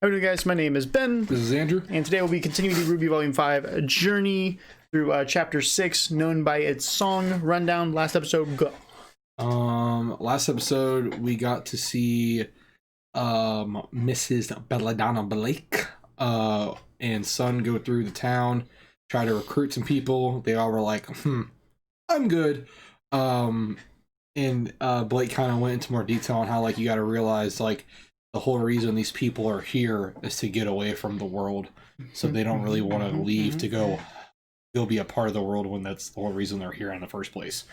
How are you doing, guys? My name is Ben. This is Andrew. And today we'll be continuing the RWBY Volume 5 journey through Chapter 6, known by its song rundown. Last episode, go. Last episode, we got to see Mrs. Belladonna Blake and Son go through the town, try to recruit some people. They all were like, I'm good. And Blake kind of went into more detail on how, like, you got to realize, like, the whole reason these people are here is to get away from the world. So they don't really want to leave to go be a part of the world when that's the whole reason they're here in the first place.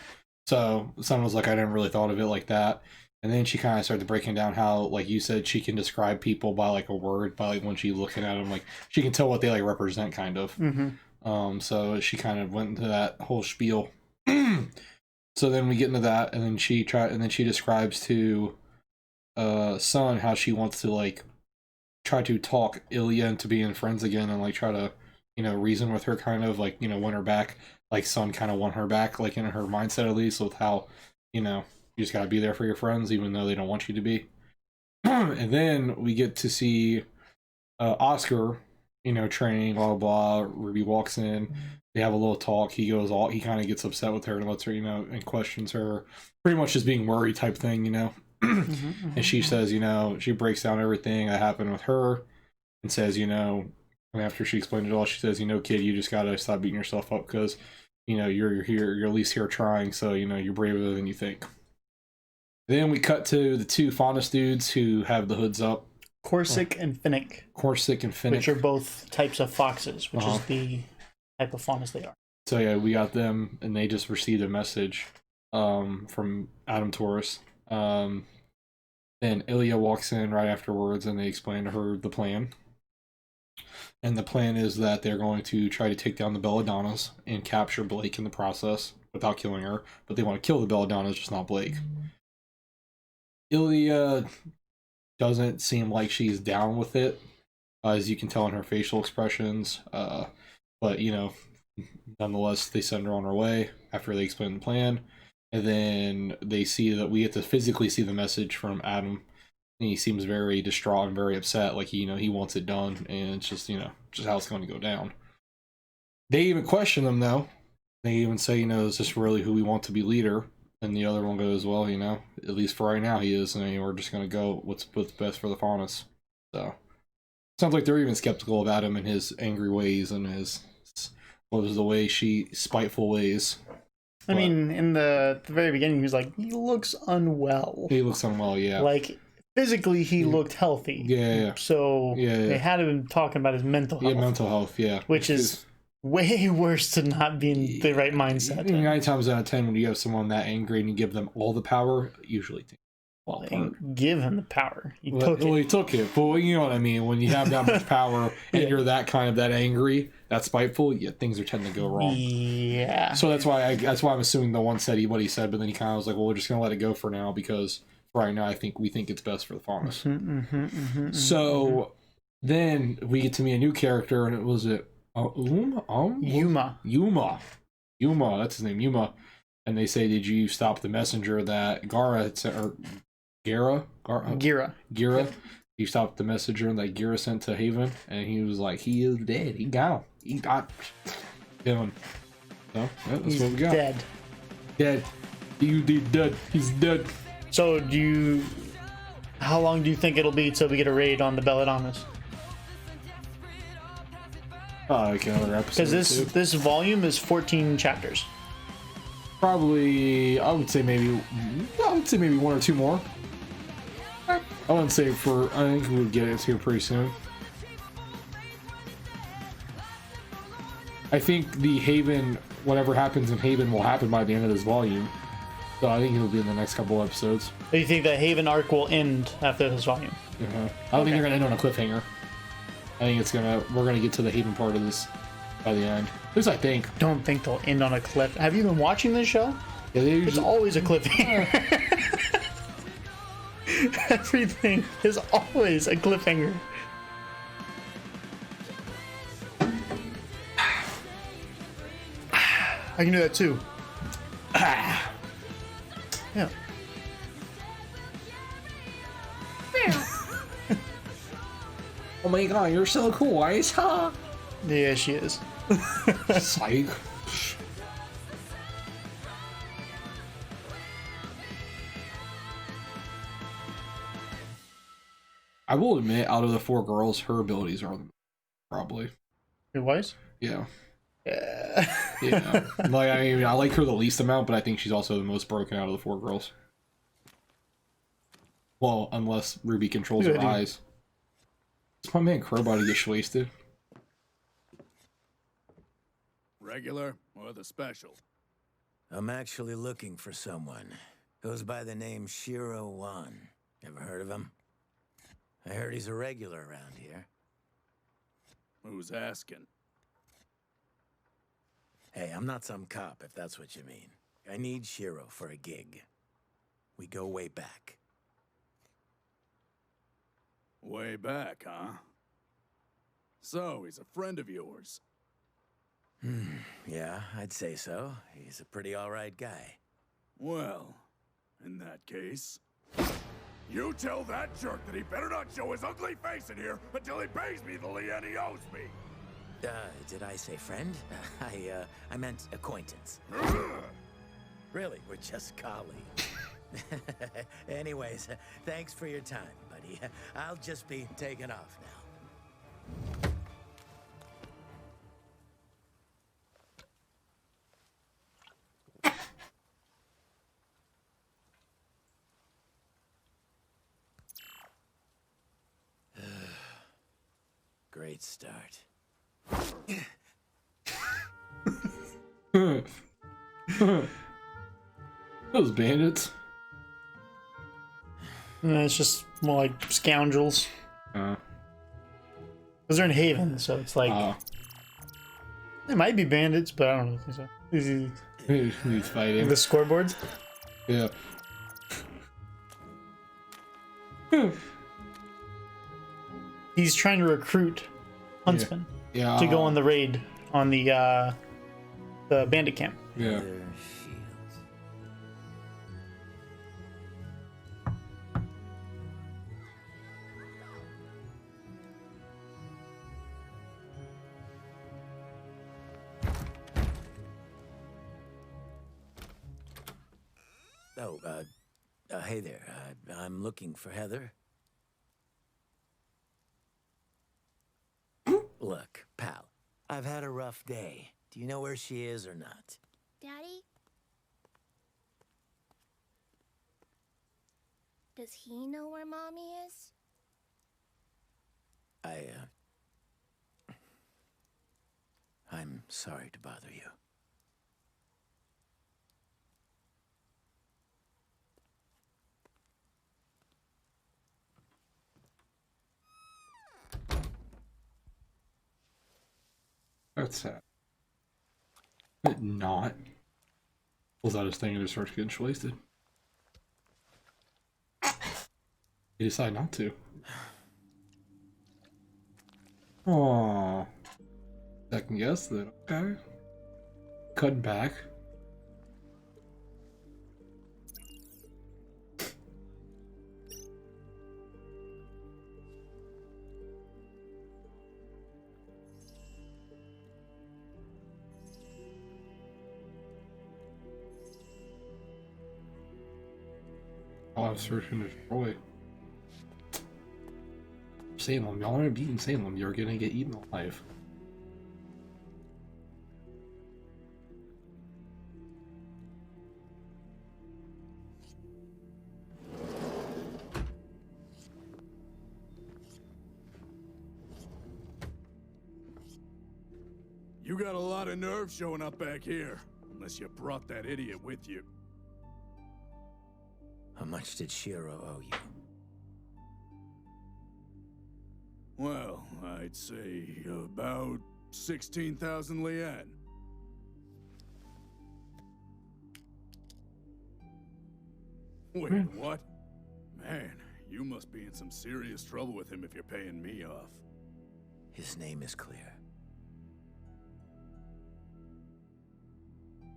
So Son was like, I didn't really thought of it like that. And then she kind of started breaking down how, like you said, she can describe people by like a word, by like when she's looking at them, like she can tell what they like represent, kind of. So she kind of went into that whole spiel. So then we get into that, and then she describes to Son how she wants to like try to talk Ilya into being friends again, and like try to, you know, reason with her, kind of like, you know, win her back. Like Son kind of won her back, like in her mindset at least, with how, you know, you just gotta be there for your friends even though they don't want you to be. And then we get to see Oscar, you know, training, blah blah blah. RWBY walks in, they have a little talk. He kind of gets upset with her and lets her, you know, and questions her, pretty much just being worried type thing, you know. And she says, you know, she breaks down everything that happened with her and says, you know, and after she explained it all, she says, you know, kid, you just gotta stop beating yourself up, because, you know, you're here, you're at least here trying, so, you know, you're braver than you think. Then we cut to the two Faunus dudes who have the hoods up. Corsic and Finnick. Corsic and Finnick. Which are both types of foxes, which is the type of Faunus they are. So yeah, we got them, and they just received a message from Adam Taurus. Then Ilya walks in right afterwards, and they explain to her the plan. And the plan is that they're going to try to take down the Belladonnas and capture Blake in the process without killing her. But they want to kill the Belladonnas, just not Blake. Ilya doesn't seem like she's down with it, as you can tell in her facial expressions. But, you know, nonetheless, they send her on her way after they explain the plan. And then they see that we get to physically see the message from Adam. And he seems very distraught and very upset, like, you know, he wants it done, and it's just, you know, just how it's going to go down. They even question him, though. They even say, you know, is this really who we want to be leader? And the other one goes, well, you know, at least for right now he is, and we're just going to go what's best for the Faunus. So, sounds like they're even skeptical of Adam and his angry ways and his, what was the way, spiteful ways. I mean, in the very beginning, he was like, he looks unwell. He looks unwell, yeah. Like, physically, he looked healthy. Yeah. So, they had him talking about his mental health. Yeah, mental health, yeah. Which is way worse to not be in the right mindset. 9 times out of 10, when you have someone that angry and you give them all the power, usually well, give him the power. He took it. But you know what I mean. When you have that much power and you're that angry, that spiteful, yeah, things are tending to go wrong. Yeah. So that's why I'm assuming the one said what he said, but then he kind of was like, well, we're just gonna let it go for now, because right now we think it's best for the Faunus. Then we get to meet a new character, and it was Yuma. Yuma, that's his name, Yuma. And they say, did you stop the messenger that Gara had sent, or Gira? You stopped the messenger that Gira sent to Haven? And he was like, he is dead. He got him. So, yeah, that's what we got. Dead. He's dead. He's dead. So how long do you think it'll be till we get a raid on the Belladonnas? Like another episode. Because this volume is 14 chapters. Probably, I would say maybe 1 or 2 more. I wouldn't say I think we would get it here pretty soon. I think the Haven, whatever happens in Haven will happen by the end of this volume. So I think it'll be in the next couple episodes. Do you think the Haven arc will end after this volume? I don't think they're gonna end on a cliffhanger. I think we're gonna get to the Haven part of this by the end. At least I think. Don't think they'll end on a cliff. Have you been watching this show? Yeah, it's always a cliffhanger. Everything is always a cliffhanger. I can do that too. Yeah. Oh my god, you're so cool, Ice, huh? Yeah, she is. Psych. I will admit, out of the 4 girls, her abilities are probably. Your wise? Yeah. Yeah. Yeah. Like, I mean, I like her the least amount, but I think she's also the most broken out of the 4 girls. Well, unless Ruby controls her eyes. Does my man Crowbody get wasted? Regular or the special? I'm actually looking for someone. Goes by the name Shiro Wan. Ever heard of him? I heard he's a regular around here. Who's asking? Hey, I'm not some cop, if that's what you mean. I need Shiro for a gig. We go way back. Way back, huh? So, he's a friend of yours. Yeah, I'd say so. He's a pretty alright guy. Well, in that case... You tell that jerk that he better not show his ugly face in here until he pays me the lien he owes me! Did I say friend? I meant acquaintance. Really, we're just colleagues. Anyways, thanks for your time, buddy. I'll just be taking off now. Great start. Those bandits. It's just more like scoundrels. Because they're in Haven, so it's like... They might be bandits, but I don't think so. He's fighting. The scoreboards? Yeah. He's trying to recruit huntsmen Yeah. to go on the raid on the bandit camp. Yeah. Their shields. Oh, hey there. I'm looking for Heather. Look, pal, I've had a rough day. Do you know where she is or not? Daddy? Does he know where Mommy is? I'm sorry to bother you. That's sad. But not. Pulls out his thing and just starts getting wasted. He decided not to. Aww. Second guess that. Okay. Cut back. Oh, I'm searching to destroy. Salem, y'all aren't beating Salem. You're gonna get eaten alive. You got a lot of nerve showing up back here. Unless you brought that idiot with you. How much did Shiro owe you? Well, I'd say about 16,000 lien. Wait, what? Man, you must be in some serious trouble with him if you're paying me off. His name is clear.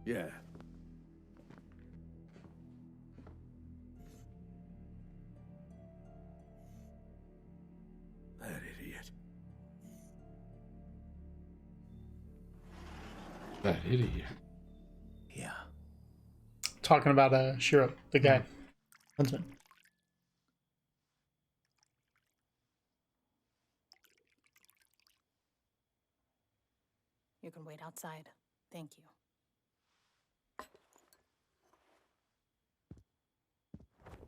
Yeah. That idiot. That idiot. Yeah. Talking about Shiro, the guy. Huntsman. You can wait outside. Thank you.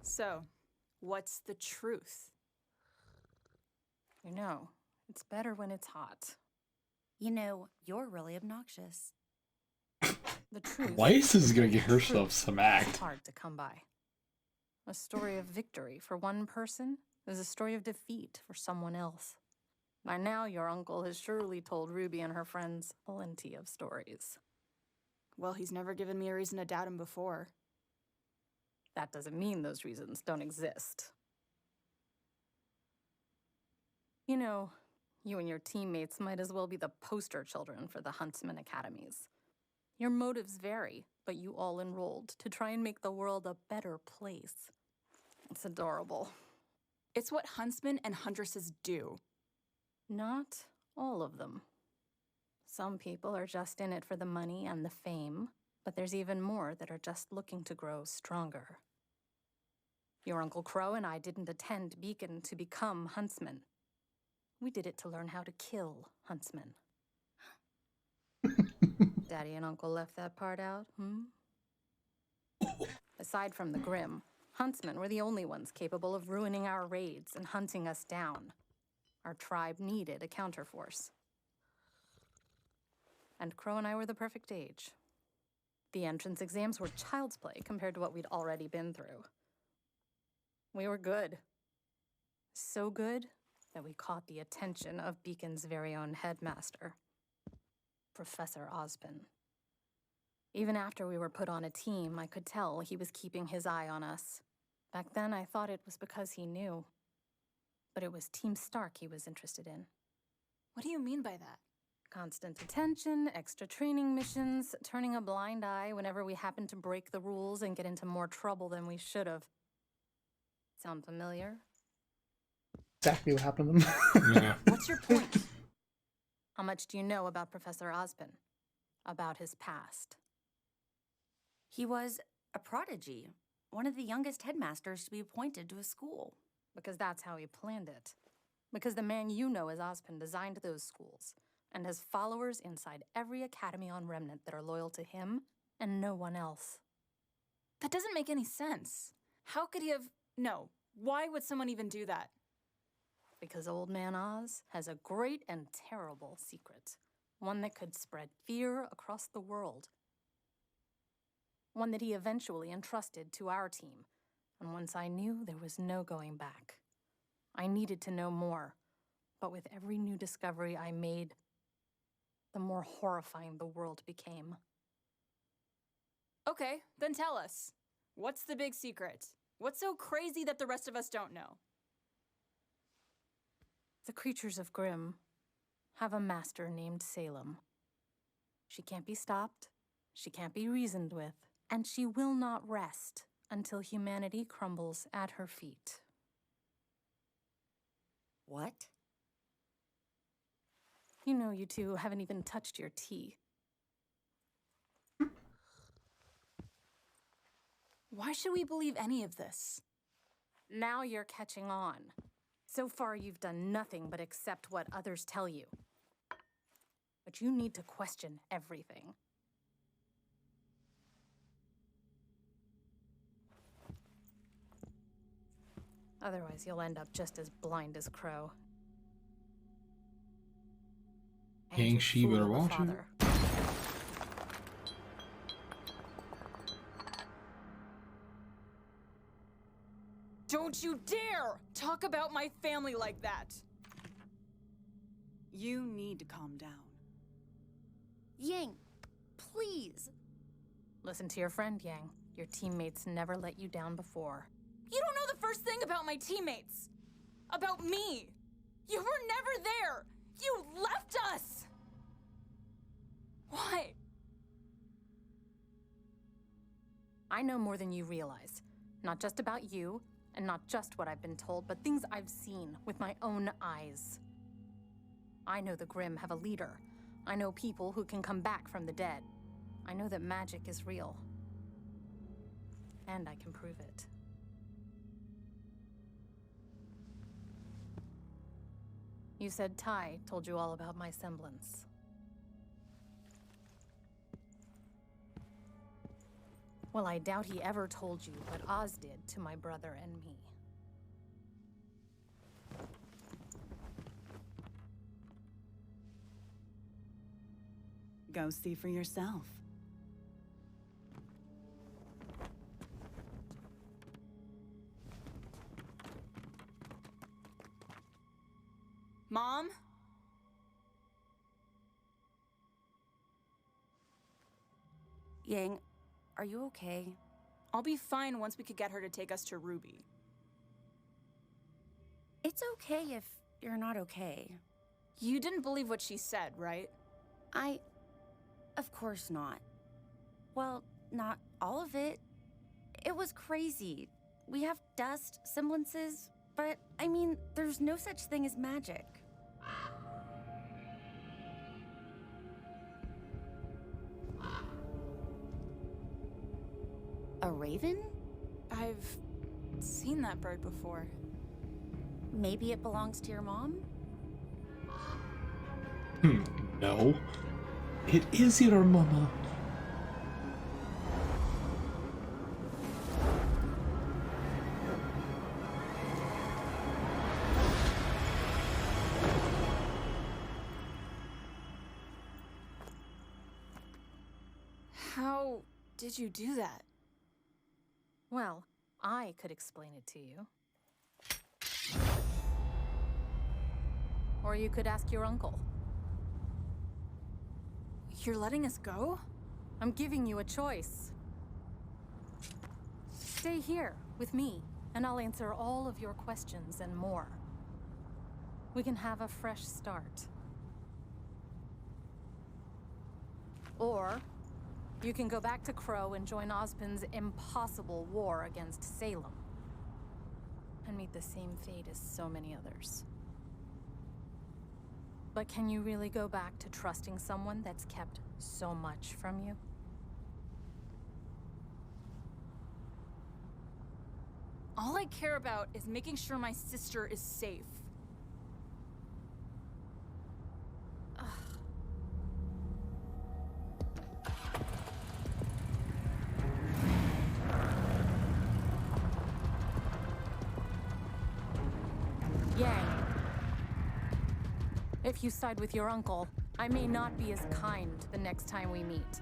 So, what's the truth? You know, it's better when it's hot. You know, you're really obnoxious. The truth. Weiss is gonna get the herself truth some is act. hard to come by. A story of victory for one person is a story of defeat for someone else. By now, your uncle has surely told Ruby and her friends plenty of stories. Well, he's never given me a reason to doubt him before. That doesn't mean those reasons don't exist. You know, you and your teammates might as well be the poster children for the Huntsman Academies. Your motives vary, but you all enrolled to try and make the world a better place. It's adorable. It's what huntsmen and huntresses do. Not all of them. Some people are just in it for the money and the fame, but there's even more that are just looking to grow stronger. Your Uncle Crow and I didn't attend Beacon to become huntsmen. We did it to learn how to kill huntsmen. Daddy and Uncle left that part out, Aside from the Grim, huntsmen were the only ones capable of ruining our raids and hunting us down. Our tribe needed a counterforce. And Crow and I were the perfect age. The entrance exams were child's play compared to what we'd already been through. We were good. So good that we caught the attention of Beacon's very own headmaster, Professor Ozpin. Even after we were put on a team, I could tell he was keeping his eye on us. Back then, I thought it was because he knew. But it was Team Stark he was interested in. What do you mean by that? Constant attention, extra training missions, turning a blind eye whenever we happened to break the rules and get into more trouble than we should have. Sound familiar? Exactly what happened to them. Yeah. What's your point? How much do you know about Professor Ozpin? About his past? He was a prodigy, one of the youngest headmasters to be appointed to a school. Because that's how he planned it. Because the man you know as Ozpin designed those schools and has followers inside every academy on Remnant that are loyal to him and no one else. That doesn't make any sense. How could he have... No. Why would someone even do that? Because Old Man Oz has a great and terrible secret. One that could spread fear across the world. One that he eventually entrusted to our team. And once I knew, there was no going back. I needed to know more. But with every new discovery I made, the more horrifying the world became. Okay, then tell us. What's the big secret? What's so crazy that the rest of us don't know? The creatures of Grimm have a master named Salem. She can't be stopped, she can't be reasoned with, and she will not rest until humanity crumbles at her feet. What? You know you two haven't even touched your tea. Why should we believe any of this? Now you're catching on. So far, you've done nothing but accept what others tell you. But you need to question everything. Otherwise, you'll end up just as blind as Crow. And King your She fool better of a watch it. father. Don't you dare talk about my family like that! You need to calm down. Yang, please. Listen to your friend, Yang. Your teammates never let you down before. You don't know the first thing about my teammates! About me! You were never there! You left us! Why? I know more than you realize. Not just about you, and not just what I've been told, but things I've seen with my own eyes. I know the Grimm have a leader, I know people who can come back from the dead. I know that magic is real. And I can prove it. You said Ty told you all about my semblance. Well, I doubt he ever told you what Oz did to my brother and me. Go see for yourself. Mom? Yang, are you okay? I'll be fine once we could get her to take us to RWBY. It's okay if you're not okay. You didn't believe what she said, right? Of course not. Well, not all of it. It was crazy. We have dust, semblances, but I mean, there's no such thing as magic. A raven? I've seen that bird before. Maybe it belongs to your mom? No. It is your mama. How did you do that? Well, I could explain it to you. Or you could ask your uncle. You're letting us go? I'm giving you a choice. Stay here with me, and I'll answer all of your questions and more. We can have a fresh start. Or you can go back to Crow and join Ozpin's impossible war against Salem. And meet the same fate as so many others. But can you really go back to trusting someone that's kept so much from you? All I care about is making sure my sister is safe. Yang. If you side with your uncle, I may not be as kind the next time we meet.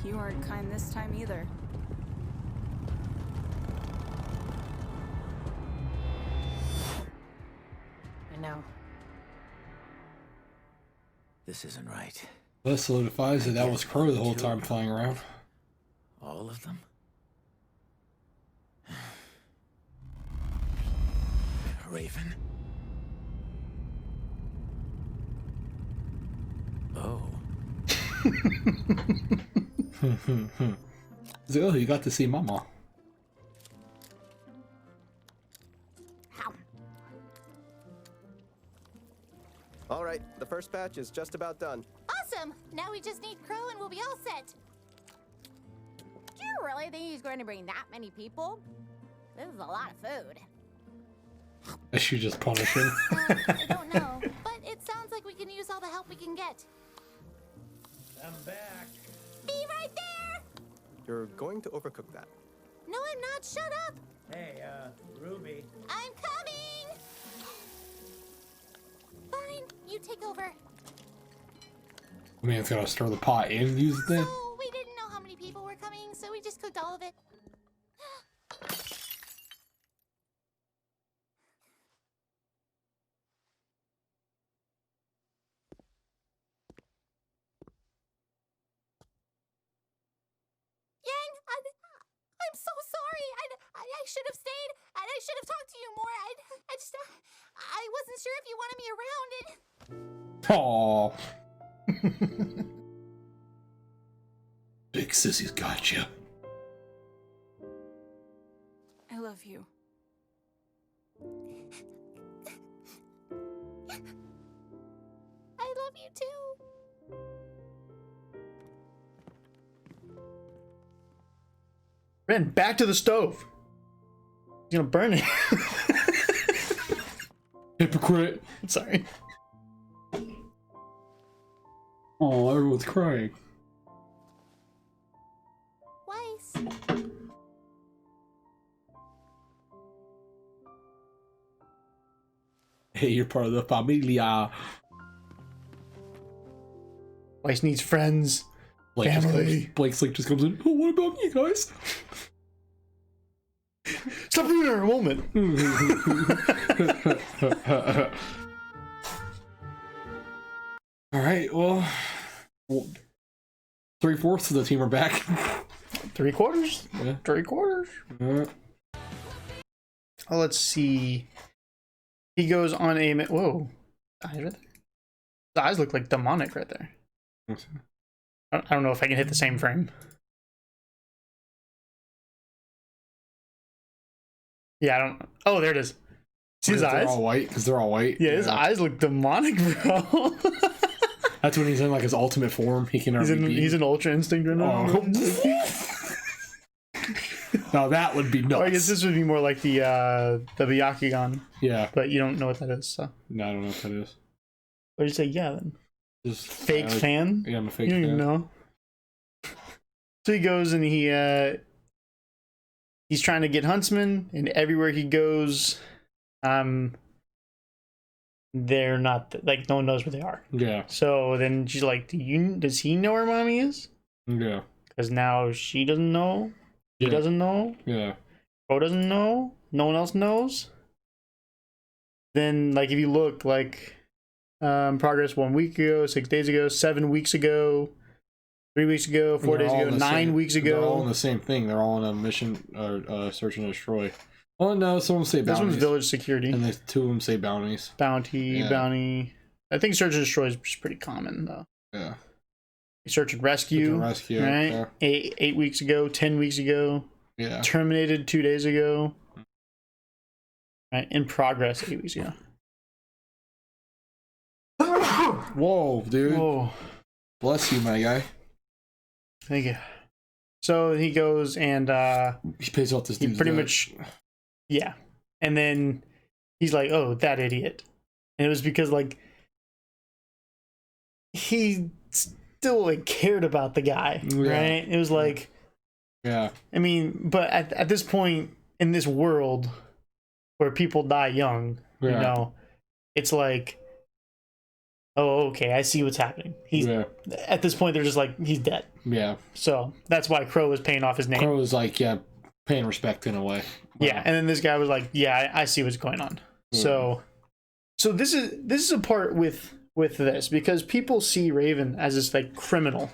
You aren't kind this time either. I know. This isn't right. That solidifies that was Crow the whole time flying around. All of them? Raven? Oh. So, you got to see Mama. All right, the first batch is just about done. Awesome! Now we just need Crow and we'll be all set. Do you really think he's going to bring that many people? This is a lot of food. I should just punish him. I don't know, but it sounds like we can use all the help we can get. I'm back. Be right there! You're going to overcook that. No, I'm not. Shut up! Hey, Ruby. I'm coming! Fine, you take over. I mean, it's gotta stir the pot and use the thing. So, we didn't know how many people were coming, so we just cooked all of it. Yang, I'm so sorry. I should have stayed, and I should have talked to you more. I wasn't sure if you wanted me around. Aww. Big Sissy's got you. I love you. I Ren, back to the stove. He's gonna burn it. Hypocrite. Sorry. Oh, everyone's crying. Weiss. Hey, you're part of the familia. Weiss needs friends. Blake Family. Blake's like just comes in. Oh, what about me, guys? Stop being there a moment. All right, well 3/4 of the team are back. 3/4? Yeah. 3/4? Oh, let's see. He goes on a... Whoa. Eyes right there. The eyes look like demonic right there. I don't know if I can hit the same frame. Yeah, I don't... Oh, there it is. See his eyes? They're all white, because they're all white. Yeah, his eyes look demonic, bro. That's when he's in like his ultimate form. He can He's in Ultra Instinct right now. Now that would be nuts. Well, I guess this would be more like the Byakugan. Yeah. But you don't know what that is, so. No, I don't know what that is. What did you say? Yeah, then. Just Fake fan? Yeah, I'm a fake You don't fan. even know. So he goes and he's trying to get Huntsman, and everywhere he goes, they're not, like, no one knows where they are. Yeah. So then she's like, does he know where mommy is? Yeah. Because now she doesn't know. He doesn't know. Yeah. Bro doesn't know. No one else knows. Then, like, if you look, like, progress 1 week ago, 6 days ago, 7 weeks ago, 3 weeks ago, 4 days ago, 9 weeks ago. They're all in the same thing. They're all on a mission, search and destroy. Well, no, some of them say bounties. This one's village security. And two of them say bounties. Bounty. I think search and destroy is just pretty common, though. Yeah. Search and rescue. Right? Yeah. 8 weeks ago, 10 weeks ago. Yeah. Terminated 2 days ago. Right. In progress 8 weeks ago. Whoa, dude. Whoa. Bless you, my guy. Thank you. So he goes and he pays off this dude. Pretty much. Yeah. And then he's like, oh, that idiot. And it was because, like, he still, like, cared about the guy, right? It was like, yeah. I mean, but at this point in this world where people die young, you know, it's like, oh, okay, I see what's happening. He's at this point, they're just like, he's dead. Yeah. So that's why Crow was paying off his name. Crow was like, yeah, paying respect in a way. Wow. Yeah, and then this guy was like, yeah, I see what's going on. So this is a part with this, because people see Raven as this, like, criminal,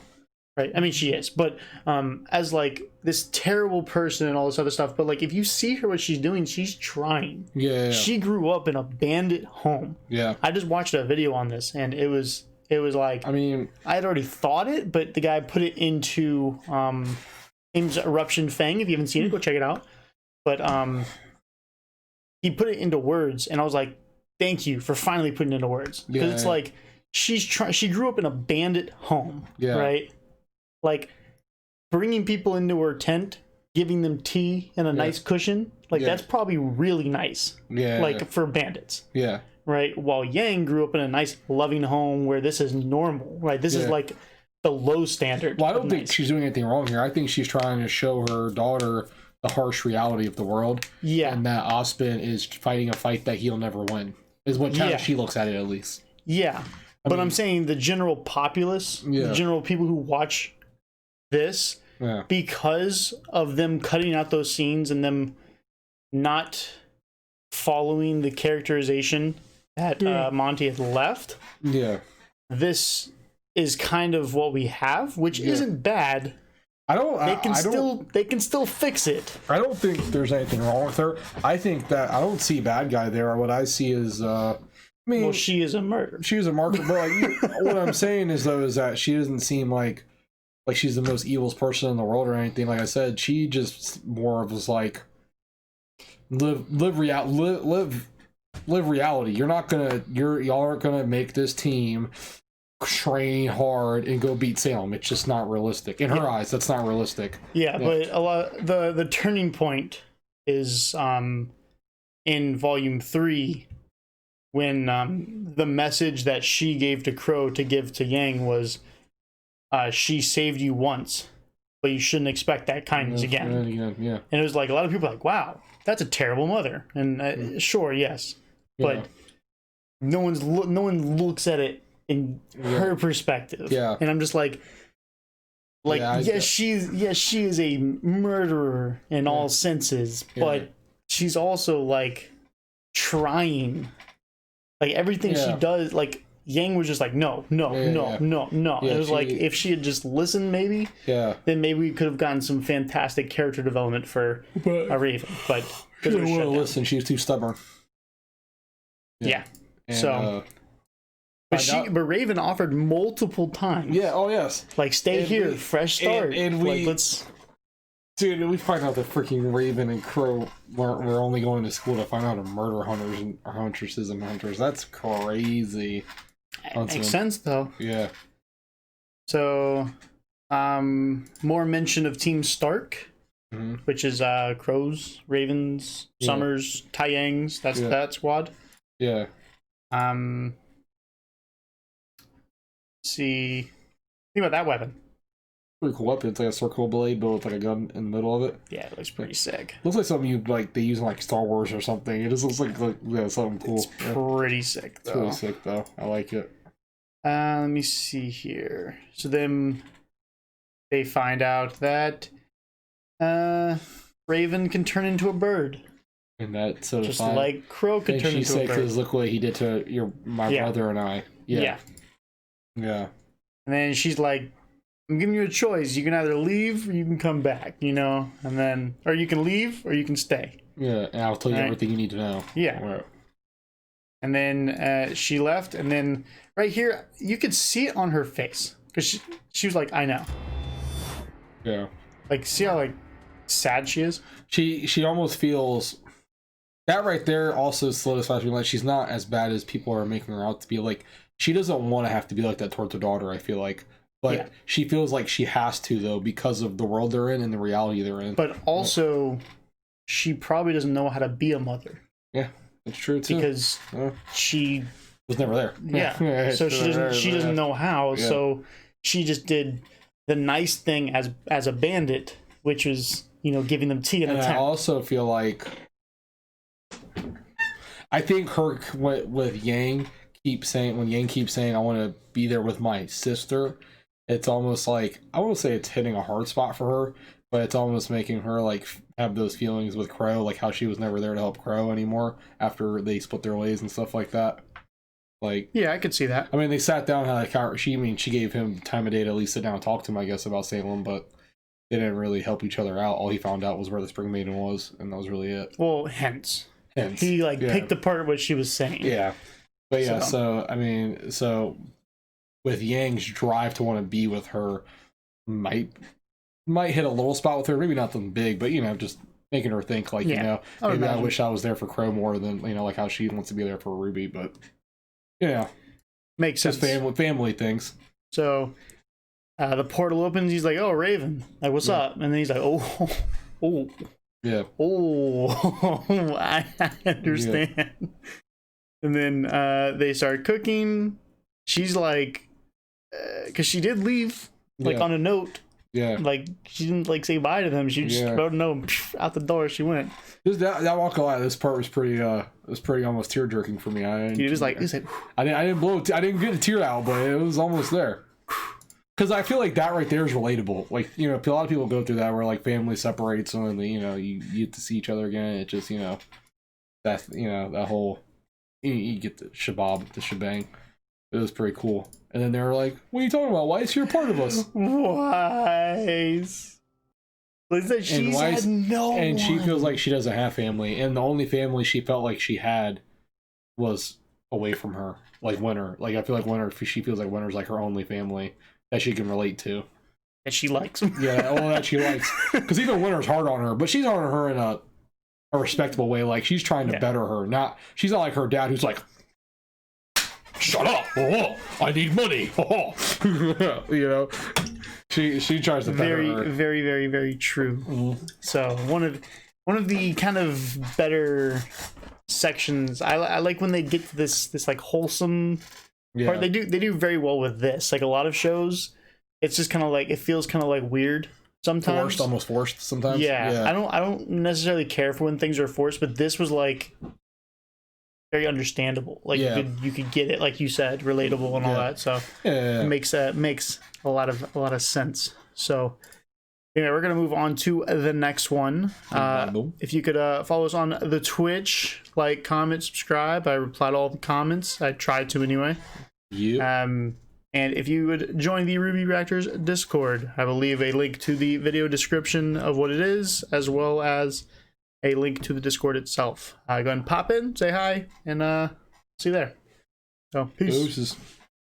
right? I mean, she is, but as, like, this terrible person and all this other stuff. But, like, if you see her, what she's doing, she's trying. Yeah. She grew up in a bandit home. Yeah. I just watched a video on this, and it was like, I mean, I had already thought it, but the guy put it into Ames Eruption Fang. If you haven't seen it, go check it out. But he put it into words, and I was like, thank you for finally putting it into words, because it's like she grew up in a bandit home, right? Like, bringing people into her tent, giving them tea and a nice cushion, like that's probably really nice, like for bandits, right? While Yang grew up in a nice loving home where this is normal, right? This is like the low standard. Well, I don't think she's doing anything wrong here. I think she's trying to show her daughter the harsh reality of the world, and that Ozpin is fighting a fight that he'll never win, is what kind of she looks at it, at least. But I'm saying the general populace, the general people who watch this, because of them cutting out those scenes and them not following the characterization that Monty had left, this is kind of what we have, which isn't bad. They can still fix it. I don't think there's anything wrong with her. I think that I don't see bad guy there. What I see is I mean, well, she is a murderer. She is a marker, but like, what I'm saying is that she doesn't seem like she's the most evil person in the world or anything. Like I said, she just more of was like live reality. Y'all aren't gonna make this team. train hard and go beat Salem. It's just not realistic. In her eyes, that's not realistic. Yeah, but a lot the turning point is in volume 3 when the message that she gave to Crow to give to Yang was she saved you once, but you shouldn't expect that kindness again. Yeah. And it was like a lot of people were like, wow, that's a terrible mother. And sure, yes, but no one looks at it in her perspective. Yeah. And I'm just like she is a murderer in all senses, but she's also like trying, like everything she does. Like Yang was just like no. It was like if she had just listened, maybe then maybe we could have gotten some fantastic character development for a Raven. But she didn't want to listen. She was too stubborn. Yeah. And, so. But Raven offered multiple times. Yeah. Oh yes. Like stay here, fresh start. And we Dude, we find out that freaking Raven and Crow were only going to school to find out of murder hunters and huntresses and hunters. That's crazy. Makes sense though. Yeah. So, more mention of Team Stark, which is Crows, Ravens, Summers, Tyangs. That's that squad. Yeah. See, think about that weapon. Pretty cool weapon. It's like a circle blade, but with like a gun in the middle of it. Yeah, it looks pretty sick. Looks like something they use in like Star Wars or something. It just looks like something cool. It's pretty sick though. It's really sick though. I like it. Let me see here. So then they find out that Raven can turn into a bird. And that so just like Crow could turn into a bird. Because look what he did to my brother and I. Yeah. And then she's like, I'm giving you a choice. You can either leave or you can come back, and then, or you can leave or you can stay. Yeah, and I'll tell you everything you need to know. Yeah. Right. And then she left, and then right here, you could see it on her face. Because she was like, I know. Yeah. Like, see how, sad she is? She almost feels... That right there also solidifies me. Like, she's not as bad as people are making her out to be. Like, she doesn't want to have to be like that towards her daughter, I feel like. But she feels like she has to, though, because of the world they're in and the reality they're in. But also, she probably doesn't know how to be a mother. Yeah, that's true, too. Because she... was never there. Yeah. So she doesn't know how, so she just did the nice thing as a bandit, which was, giving them tea in a tent. I also feel like... I think her, with Yang, when Yang keeps saying, I want to be there with my sister... It's almost like, I won't say it's hitting a hard spot for her, but it's almost making her have those feelings with Crow, like how she was never there to help Crow anymore after they split their ways and stuff like that. Yeah, I could see that. I mean, they sat down, she gave him time of day to at least sit down and talk to him, I guess, about Salem, but they didn't really help each other out. All he found out was where the Spring Maiden was, and that was really it. Well, hence. He picked apart what she was saying. Yeah. But yeah, so with Yang's drive to want to be with her might hit a little spot with her, maybe not something big, but just making her think maybe I wish I was there for Crow more than like how she wants to be there for RWBY, but makes sense. Just family things. So the portal opens, he's like, oh, Raven, like, what's up? And then he's like, oh yeah, I understand. And then they start cooking. She's like, because she did leave on a note. Yeah. Like, she didn't say bye to them. She just wrote a note, out the door she went. That walk away, this part was pretty almost tear jerking for me. I didn't get a tear out, but it was almost there. Because I feel like that right there is relatable. Like, a lot of people go through that where family separates them and you get to see each other again. It just that's that whole you get the shebang. It was pretty cool. And then they were like, what are you talking about? Why is she a part of us? Wise. And she feels like she doesn't have family. And the only family she felt like she had was away from her. Like Winter. Like, I feel like Winter, she feels like Winter's like her only family that she can relate to. That she likes. Yeah, that she likes. Because even Winter's hard on her, but she's hard on her in a respectable way. Like, she's trying to better her. She's not like her dad who's like, shut up! Oh, I need money. Oh. You know, she tries to very true. So one of the kind of better sections. I like when they get to this like wholesome part. They do very well with this. Like a lot of shows, it's just kind of like it feels kind of like weird sometimes, almost forced sometimes. Yeah. I don't necessarily care for when things are forced, but this was like very understandable. Like you could get it, like you said, relatable and all that. So it makes a lot of sense. So anyway, we're gonna move on to the next one. If you could follow us on the Twitch, like, comment, subscribe. I reply to all the comments. I try to anyway. And if you would join the RWBY Reactors Discord, I will leave a link to the video description of what it is, as well as a link to the Discord itself. Go ahead and pop in, say hi, and see you there. So peace. Deuces.